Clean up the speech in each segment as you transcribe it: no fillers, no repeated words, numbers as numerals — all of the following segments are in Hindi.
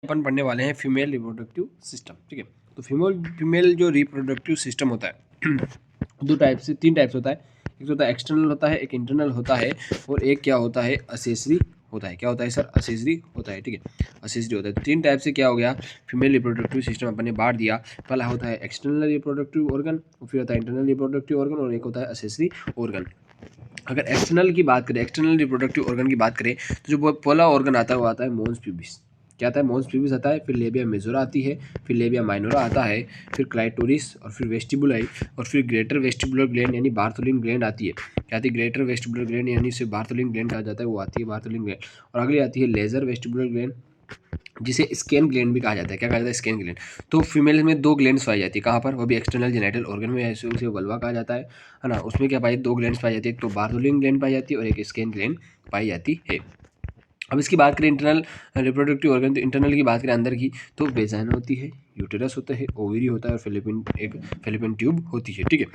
अपन पढ़ने वाले हैं फीमेल रिप्रोडक्टिव सिस्टम। ठीक है, तो फीमेल जो रिप्रोडक्टिव सिस्टम होता है तीन टाइप्स होता है। एक होता है एक्सटर्नल होता है, एक इंटरनल होता है, और एक क्या होता है असेसरी होता है। क्या होता है सर? असेसरी होता है। ठीक है, असेसरी होता है। तो तीन टाइप से क्या हो गया, फीमेल रिप्रोडक्टिव सिस्टम अपन ने बांट दिया। पहला होता है एक्सटर्नल रिप्रोडक्टिव ऑर्गन, फिर होता है इंटरनल रिप्रोडक्टिव ऑर्गन, और एक होता है असेसरी ऑर्गन। अगर एक्सटर्नल की बात करें, एक्सटर्नल रिप्रोडक्टिव ऑर्गन की बात करें, तो जो पहला ऑर्गन आता है वो आता है मोन्स प्यूबिस। क्या आता है? मोन्स प्यूबिस आता है, फिर लेबिया मेजोरा आती है, फिर लेबिया माइनोरा आता है, फिर क्लाइटोरिस, और फिर वेस्टिबुलाई, और फिर ग्रेटर वेस्टिबुलर ग्लैंड यानी बार्थोलिन ग्लैंड आती है। क्या आती है? ग्रेटर वेस्टिबुलर ग्लैंड यानी इसे बार्थोलिन ग्लैंड कहा जाता है, वो आती है बार्थोलिन ग्लैंड। और अगली आती है लेजर वेस्टिबुलर ग्लैंड, जिसे स्कैन ग्लैंड भी कहा जाता है। क्या कहा जाता है? Scan gland. तो फीमेल में दो ग्लैंड्स पाई जाती है। कहाँ पर? वो भी एक्सटर्नल जेनिटल ऑर्गन में, ऐसे उसे वल्वा कहा जाता है ना। उसमें क्या पाई? दो ग्लैंड्स पाई जाती है, एक तो बार्थोलिन ग्लैंड पाई जाती है और एक स्कैन ग्लैंड पाई जाती है। अब इसकी बात करें इंटरनल रिप्रोडक्टिव ऑर्गन, तो इंटरनल की बात करें अंदर की, तो वेजाइना होती है, यूटेरस होता है, ओवरी होता है, और फेलोपियन ट्यूब होती है। ठीक है,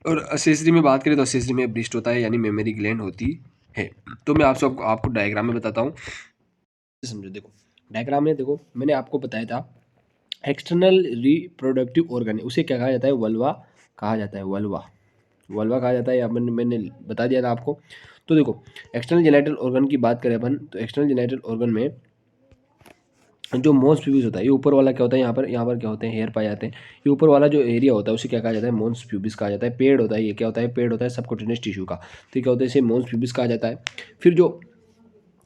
और असेसरी में बात करें तो असेसरी में ब्रेस्ट होता है यानी मेमरी ग्लैंड होती है। तो मैं आपको डायग्राम में बताता हूँ, समझो। देखो डायग्राम में, देखो मैंने आपको बताया था एक्सटर्नल रिप्रोडक्टिव ऑर्गन, उसे क्या कहा जाता है? वल्वा कहा जाता है। वल्वा कहा जाता है, या मैंने बता दिया था आपको। तो देखो एक्सटर्नल जेनिटल ऑर्गन की बात करें अपन, तो एक्सटर्नल जेनिटल ऑर्गन में जो मोन्स प्यूबिस होता है, ये ऊपर वाला क्या होता है, यहाँ पर क्या होते हैं? हेयर पाए जाते हैं। ये ऊपर वाला जो एरिया होता है उसे क्या कहा जाता है? मोन्स प्यूबिस कहा जाता है। पेड़ होता है, ये क्या होता है? पेड़ होता है सबक्यूटेनियस टिश्यू का। तो क्या होता है? इसे मोन्स प्यूबिस कहा जाता है। फिर जो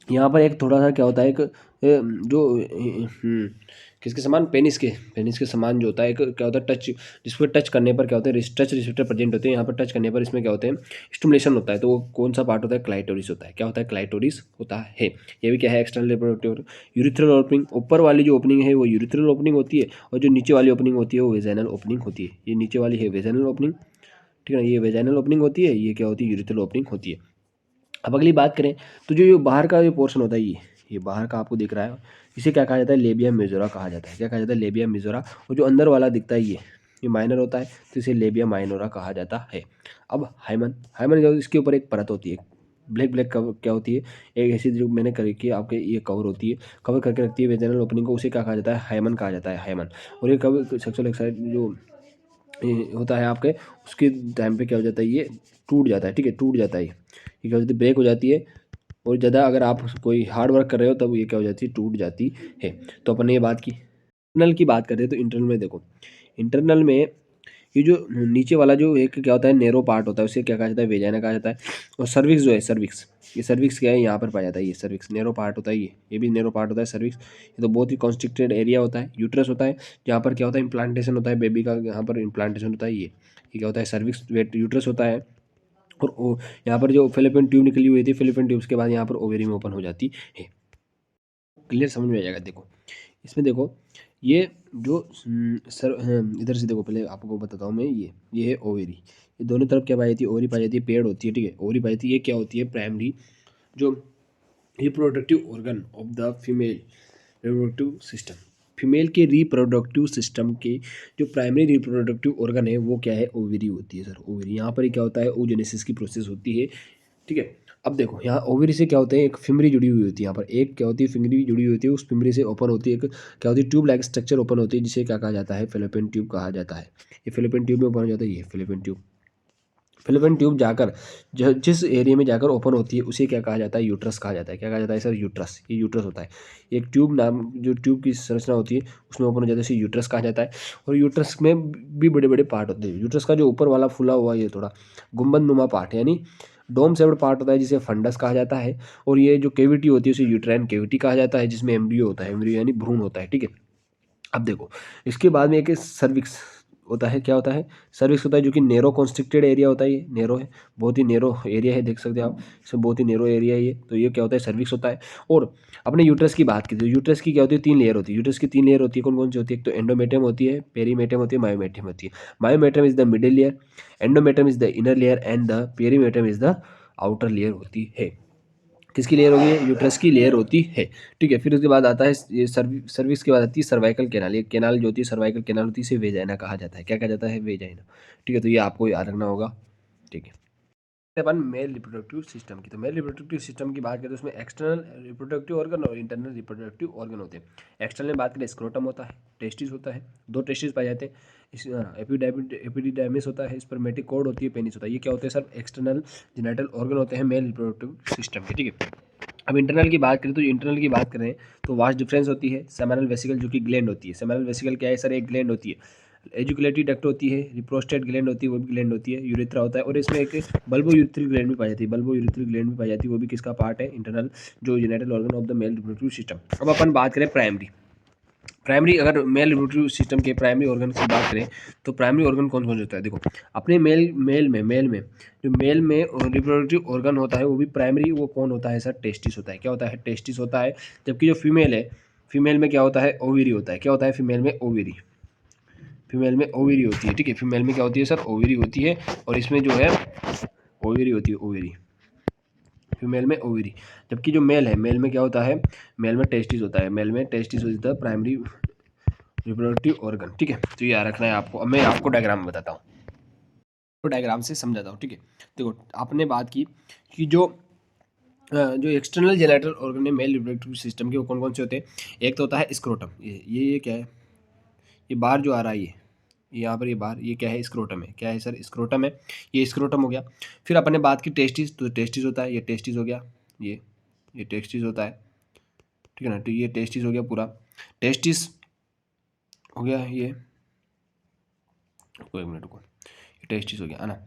यहाँ पर एक थोड़ा सा क्या होता है, एक जो किसके समान? पेनिस के समान जो होता है, एक क्या होता है? टच, जिसको टच करने पर क्या होता है? टच रिसेप्टर प्रेजेंट होते हैं। यहाँ पर टच करने पर इसमें क्या होते हैं? स्टिमुलेशन होता है। तो वो कौन सा पार्ट होता है? क्लाइटोरिस होता है। क्या होता है? क्लाइटोरिस होता है। ये भी क्या है? External reproductive. यूरिथ्रल ओपनिंग, ऊपर वाली जो ओपनिंग है वो यूरिथ्रल ओपनिंग होती है, और जो नीचे वाली ओपनिंग होती है वो वेजाइनल ओपनिंग होती है। ये नीचे वाली है वेजाइनल ओपनिंग, ठीक है ना, ये वेजाइनल ओपनिंग होती है, ये क्या होती है? यूरिथ्रल ओपनिंग होती है। अब अगली बात करें, तो जो बाहर का जो पोर्शन होता है, ये बाहर का आपको दिख रहा है, इसे क्या कहा जाता है? लेबिया मेजोरा कहा जाता है। क्या कहा जाता है? Labia majora. और जो अंदर वाला दिखता है, ये माइनर होता है, तो इसे लेबिया माइनोरा कहा जाता है। अब हाइमन, जो इसके ऊपर एक परत होती है, ब्लैक ब्लैक कवर क्या होती है? एक ऐसी जो मैंने करके आपके ये कवर होती है, कवर करके रखती है वेजाइनल ओपनिंग को, उसे क्या कहा जाता है? हाइमन कहा जाता है, हाइमन। और ये कवर सेक्सुअल एक्साइट जो ये होता है आपके, उसके टाइम पे क्या हो जाता है? ये टूट जाता है। ठीक है, टूट जाता है, ये क्या होती है? ब्रेक हो जाती है। और ज़्यादा अगर आप कोई हार्ड वर्क कर रहे हो तब ये क्या हो जाती है? टूट जाती है। तो अपन ने ये बात की। इंटरनल की बात करें तो इंटरनल में देखो, इंटरनल में ये जो नीचे वाला जो एक क्या होता है? नेरो पार्ट होता है, उसे क्या कहा जाता है? वेजाइना कहा जाता है। और सर्विक्स जो है, सर्विक्स, ये सर्विक्स क्या है? यहाँ पर पाया जाता है, ये सर्विक्स नेरो पार्ट होता है, ये भी नेरो पार्ट होता है सर्विक्स। ये तो बहुत ही कॉन्स्ट्रिक्टेड एरिया होता है। यूट्रस होता है, जहाँ पर क्या होता है? इम्प्लांटेशन होता है बेबी का, यहाँ पर इम्प्लांटेशन होता है। ये क्या होता है? सर्विक्स वेट यूट्रस होता है। और यहाँ पर जो फेलोपियन ट्यूब निकली हुई थी, फेलोपियन ट्यूब्स के बाद यहाँ पर ओवेरी में ओपन हो जाती है। क्लियर समझ में आ जाएगा। देखो इसमें देखो, ये जो इधर से देखो, पहले आपको बताता हूँ मैं, ये है ओवेरी। ये दोनों तरफ क्या पाई जाती है? ओवरी पाई जाती है, पेड़ होती है। ठीक है, ओवरी पाई जाती है। ये क्या होती है? प्राइमरी जो reproductive organ of the female reproductive system. Female के रिप्रोडक्टिव सिस्टम के जो प्राइमरी रिप्रोडक्टिव ऑर्गन है वो क्या है? ओवरी होती है सर, ओवरी। यहाँ पर ही क्या होता है? ओजेनेसिस की प्रोसेस होती है। ठीक है, अब देखो यहाँ ओवरी से क्या होते हैं? एक फिमरी जुड़ी हुई होती है। यहाँ पर एक क्या होती है? फिमरी जुड़ी हुई होती है, उस फिमरी से ओपन होती है, एक क्या होती है? ट्यूब लाइक स्ट्रक्चर ओपन होती है, जिसे क्या कहा जाता है? फेलोपियन ट्यूब कहा जाता है। ये फेलोपियन ट्यूब में ओपन हो जाता है, ये फेलोपियन ट्यूब। फेलोपियन ट्यूब जाकर जिस एरिया में जाकर ओपन होती है उसे क्या कहा जाता है? यूट्रस कहा जाता है। क्या कहा जाता है सर? यूट्रस। ये यूट्रस होता है। एक ट्यूब नाम, जो ट्यूब की संरचना होती है उसमें ओपन हो जाता है, उसे यूट्रस कहा जाता है। और यूट्रस में भी बड़े बड़े पार्ट होते हैं। यूट्रस का जो ऊपर वाला फूला हुआ ये थोड़ा गुंबद नुमा पार्ट है, यानी डोम सेप्ड पार्ट होता है, जिसे फंडस कहा जाता है। और ये जो केविटी होती है उसे यूट्राइन केविटी कहा जाता है, जिसमें एम्ब्रियो होता है, एम्ब्रियो यानी भ्रूण होता है। ठीक है, अब देखो इसके बाद में एक सर्विक्स होता है। क्या होता है? सर्विक्स होता है, जो कि नेरो कॉन्स्ट्रिक्टेड एरिया होता है। ये नेरो है, बहुत ही नेरो एरिया है, देख सकते हो आप, इसमें बहुत ही नेरो एरिया है ये। तो ये क्या होता है? सर्विक्स होता है। और अपने यूट्रस की बात की तो यूट्रस की क्या होती है? 3 लेयर होती है। यूट्रस की 3 लेयर होती है, कौन कौन सी होती है? एक तो एंडोमेट्रियम होती है, पेरीमेट्रियम होती है, मायोमेट्रियम होती है। Myometrium is the middle layer, endometrium is the inner layer, and the perimetrium is the outer layer होती है। किसकी लेयर होगी? यूट्रस की लेयर होती है। ठीक है, फिर उसके बाद आता है ये सर्विक्स के बाद आती है सर्वाइकल कैनाल। ये कैनाल जो होती है सर्वाइकल कैनाल होती है, इसे वेजाइना कहा जाता है। क्या कहा जाता है? वेजाइना। ठीक है, तो ये आपको याद रखना होगा। ठीक है। अपन मेल रिप्रोडक्टिव सिस्टम की। तो मेल रिप्रोडक्टिव सिस्टम की बात करें तो उसमें एक्सटर्नल रिप्रोडक्टिव ऑर्गन और इंटरनल रिप्रोडक्टिव ऑर्गन होते हैं। एक्सटर्नल में बात करें स्क्रोटम होता है, टेस्टिस होता है, दो टेस्टिस पाए जाते हैं, एपिडिडाइमिस होता है, स्पर्मेटिक कॉर्ड होती है, पेनिस होता है। ये क्या होते हैं सर? एक्सटर्नल जेनिटल ऑर्गन होते हैं मेल रिप्रोडक्टिव सिस्टम के, ठीक है। अब इंटरनल की बात करें तो इंटरनल की बात करें तो वास्ट डिफरेंस होती है सेमिनल वेसिकल जो कि ग्लैंड होती है। सेमिनल वेसिकल क्या है सर? एक ग्लैंड होती है। एजुकुलेटरी डक्ट होती है, रिप्रोस्टेट ग्लैंड होती है, वो भी ग्लैंड होती है, यूरेथ्रा होता है और इसमें एक बल्बो यूरेथ्रल ग्लैंड भी पाई जाती है। बल्बो यूरेथ्रल ग्लैंड भी पाई जाती है, वो भी किसका पार्ट है? इंटरनल जो genital organ of the male reproductive system. अब अपन बात करें प्राइमरी अगर मेल रिप्रोडक्टिव सिस्टम के प्राइमरी ऑर्गन की बात करें तो प्राइमरी ऑर्गन कौन कौन होता है? देखो अपने मेल में जो मेल में रिप्रोडक्टिव ऑर्गन होता है वो भी प्राइमरी, वो कौन होता है सर? टेस्टिस होता है। क्या होता है? टेस्टिस होता है। जबकि जो फीमेल है, फीमेल में क्या होता है? ओवेरी होता है। क्या होता है फीमेल में? ओवेरी। फीमेल में ओवेरी होती है, ठीक है। फीमेल में क्या होती है सर? ओवेरी होती है और इसमें जो है ओवेरी होती है, ओवेरी। फीमेल में ओवेरी। जबकि जो मेल है, मेल में क्या होता है? मेल में टेस्टिस होता है। मेल में टेस्टिस होता है प्राइमरी रिप्रोडक्टिव ऑर्गन, ठीक है। तो ये याद रखना है आपको। अब मैं आपको डायग्राम में बताता हूँ, तो डायग्राम से समझाता हूँ, ठीक है। देखो आपने बात की कि जो एक्सटर्नल जेनिटल ऑर्गन है मेल रिप्रोडक्टिव सिस्टम के, वो कौन कौन से होते हैं? एक तो होता है स्क्रोटम। ये क्या है? ये बाहर जो आ रहा है, ये यहाँ पर, ये बाहर, ये क्या है? स्क्रोटम है। क्या है सर? स्क्रोटम है। ये स्क्रोटम हो गया। फिर अपने बात की टेस्टिस, तो टेस्टिस होता है, ये टेस्टिस हो गया, ये टेस्टिस होता है, ठीक है ना। तो ये टेस्टिस हो गया पूरा, टेस्टिस हो गया ये, कोई मिनट को, ये टेस्टिस हो गया है ना।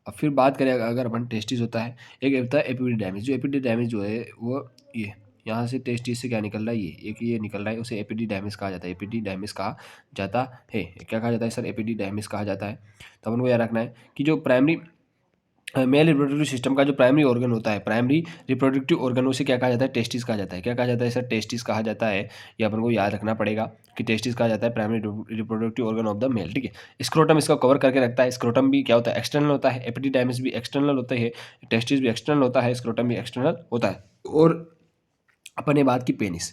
अब फिर बात करें अगर अपन टेस्टिस होता है, एक होता है एपिडिडाइमिस। जो एपिडिडाइमिस जो है वो ये यहाँ से टेस्टिस से क्या निकल रहा है? ये एक ये निकल रहा है, उसे एपिडिडाइमिस कहा जाता है। एपिडिडाइमिस कहा जाता है। क्या कहा जाता है सर? एपिडिडाइमिस कहा जाता है। तो अपन को याद रखना है कि जो प्राइमरी मेल रिप्रोडक्टिव सिस्टम का जो प्राइमरी ऑर्गन होता है, प्राइमरी रिप्रोडक्टिव ऑर्गन, उसे क्या कहा जाता है? टेस्टिस कहा जाता है। क्या कहा जाता है सर? टेस्टिस कहा जाता है। ये अपन को याद रखना पड़ेगा कि टेस्टिस कहा जाता है primary reproductive organ of the male, ठीक है। स्क्रोटम इसका कवर करके रखता है। स्क्रोटम भी क्या होता है? एक्सटर्नल होता है। एपिडिडाइमिस भी एक्सटर्नल होता है, टेस्टिस भी एक्सटर्नल होता है, स्क्रोटम भी एक्सटर्नल होता है। और अपन ने बात की पेनिस,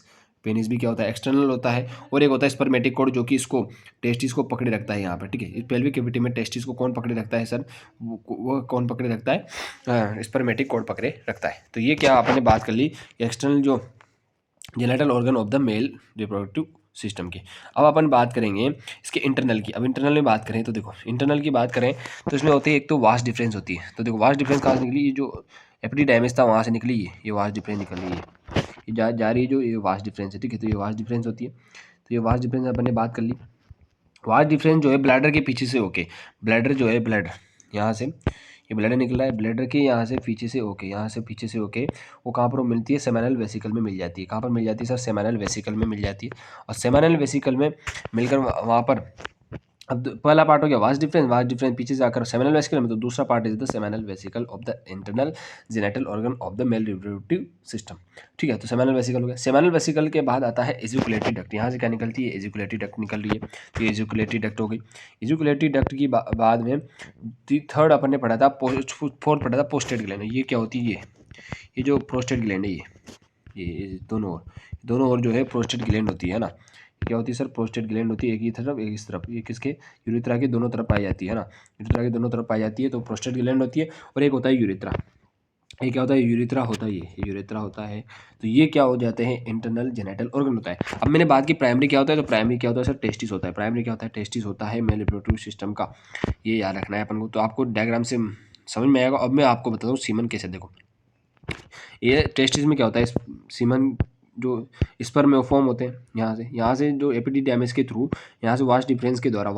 पेनिस भी क्या होता है? एक्सटर्नल होता है। और एक होता है स्पर्मेटिक कोड जो कि इसको टेस्टिस को पकड़े रखता है यहाँ पर, ठीक है। पेल्विक कैविटी में टेस्टिस को कौन पकड़े रखता है सर? वो कौन पकड़े रखता है? स्पर्मेटिक कोड पकड़े रखता है। तो ये क्या आपने बात कर ली एक्सटर्नल जो genital organ of the male reproductive system की। अब अपन बात करेंगे इसके इंटरनल की। अब इंटरनल में बात करें तो देखो इंटरनल की बात करें तो इसमें होती है एक तो वास्ट डिफरेंस होती है। तो देखो वास्ट डिफरेंस कहाँ से निकली? ये जो एपिडिडाइमिस था वहाँ से निकली, ये वास्ट डिफरेंस निकल रही है, ये जा रही है जो ये वास्ट डिफरेंस है, ठीक है। तो ये वास्ट डिफरेंस होती है। तो ये वास्ट डिफरेंस अपन ने बात कर ली। वास्ट डिफरेंस जो है ब्लैडर के पीछे से होके, ब्लैडर जो है, ब्लैडर यहाँ से ये ब्लैडर निकल रहा है, ब्लैडर के यहाँ से पीछे से होके, यहाँ से पीछे से होके वो कहाँ पर वो मिलती है? सेमिनल वेसिकल में मिल जाती है। कहाँ पर मिल जाती है सर? सेमिनल वेसिकल में मिल जाती है। और सेमिनल वेसिकल में मिलकर वहाँ पर, अब पहला पार्ट हो गया वास्ट डिफरेंस। वास्ट डिफरेंस पीछे से आकर सेमिनल वेसिकल में, तो दूसरा part is the seminal vesicle of the internal genital organ of the male reproductive system, ठीक है। तो सेमिनल वेसिकल हो गया। सेमिनल वेसिकल के बाद आता है एजुकुलेटरी डक्ट। यहाँ से क्या निकलती है? एजुकुलेटरी डक्ट निकल रही है, तो ये एजुकुलेटरी डक्ट हो गई। एजुकुलेटरी डक्ट की बाद में थर्ड अपन ने पढ़ा था, फोर्थ पढ़ा था पोस्टेट ग्लैंड। ये क्या होती है? ये जो प्रोस्टेट ग्लैंड है, ये दोनों ओर जो है प्रोस्टेट ग्लैंड होती है ना। क्या होती है सर? प्रोस्टेट ग्लैंड होती है, एक ही तरफ एक इस तरफ। ये किसके? यूरेथ्रा के दोनों तरफ पाई जाती है ना। यूरेथ्रा के दोनों तरफ पाई जाती है, तो प्रोस्टेट ग्लैंड होती है। और एक होता है यूरेथ्रा। ये क्या होता है? यूरेथ्रा होता है, ये यूरेथ्रा होता है। तो ये क्या हो जाते हैं? इंटरनल जेनिटल ऑर्गन होता है। अब मैंने बात की प्राइमरी क्या होता है, तो प्राइमरी क्या होता है सर? टेस्टिस होता है। प्राइमरी क्या होता है? टेस्टिस होता है मेल रिप्रोडक्टिव सिस्टम का। ये याद रखना है अपन को। तो आपको डायग्राम से समझ में आएगा। अब मैं आपको बताता हूँ सीमन कैसे। देखो ये टेस्टिस में क्या होता है? सीमन जो स्पर्म में फॉर्म होते हैं यहाँ से जो एपिडिडाइमिस के थ्रू, यहाँ से वास्ट डिफरेंस के द्वारा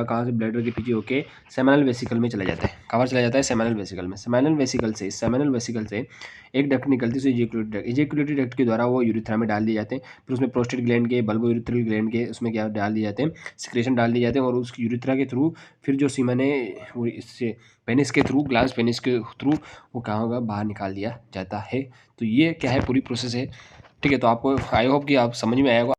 कहाँ से? ब्लैडर के पीछे होके सेमिनल वेसिकल में चला जाता है। कहाँ चला जाता है? सेमिनल वेसिकल में। सेमिनल वेसिकल से एक डक्ट निकलती है, इजेकुलेटरी डक्ट के द्वारा वो यूरिथ्रा में डाल दिए जाते हैं। फिर उसमें प्रोस्टेट ग्लैंड के, बल्बो यूरिथ्रल ग्लैंड के, उसमें क्या डाल दिए जाते हैं? सिक्रेशन डाल दिए जाते हैं। और उस यूरिथ्रा के थ्रू फिर जो सीमन है वो इससे पेनिस के थ्रू, ग्लास पेनिस के थ्रू वो कहाँ होगा? बाहर निकाल दिया जाता है। तो ये क्या है? पूरी प्रोसेस है, ठीक है। तो आपको आई होप कि आप समझ में आएगा।